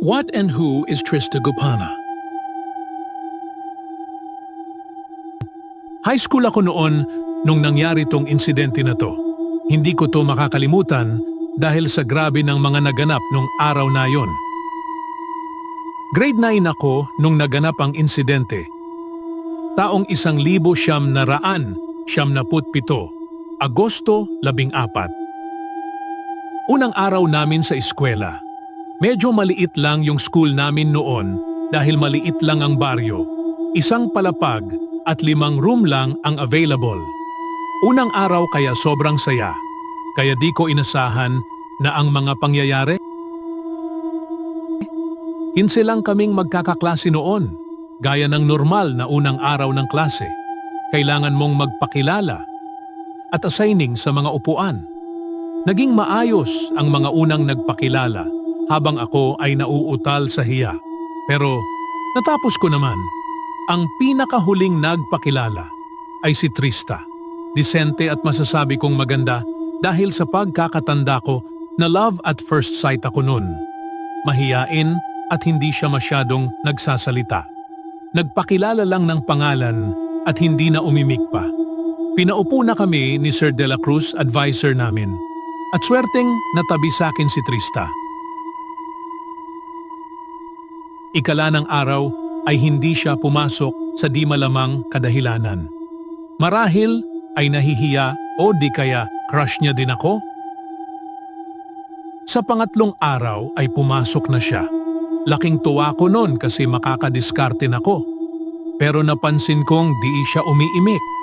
What and who is Trista Gupana? High school ako noon nung nangyari tong insidente na to. Hindi ko to makakalimutan dahil sa grabe ng mga naganap nung araw na yon. Grade 9 ako nung naganap ang insidente. Taong 1997, Agosto 14. Unang araw namin sa eskwela. Medyo maliit lang yung school namin noon dahil maliit lang ang baryo. Isang palapag at 5 room lang ang available. Unang araw kaya sobrang saya. Kaya di ko inasahan na ang mga pangyayari. 15 lang kaming magkakaklase noon. Gaya ng normal na unang araw ng klase. Kailangan mong magpakilala at assigning sa mga upuan. Naging maayos ang mga unang nagpakilala habang ako ay nauutal sa hiya. Pero natapos ko naman. Ang pinakahuling nagpakilala ay si Trista. Disente at masasabi kong maganda dahil sa pagkakatanda ko na love at first sight ako noon. Mahiyain at hindi siya masyadong nagsasalita. Nagpakilala lang ng pangalan at hindi na umimik pa. Pinaupo na kami ni Sir De La Cruz, advisor namin. At swerteng natabi sa akin si Trista. Ikala ng araw ay hindi siya pumasok sa di malamang kadahilanan. Marahil ay nahihiya o di kaya crush niya din ako? Sa pangatlong araw ay pumasok na siya. Laking tuwa ko noon kasi makakadiskarte na ko. Pero napansin kong di siya umiimik.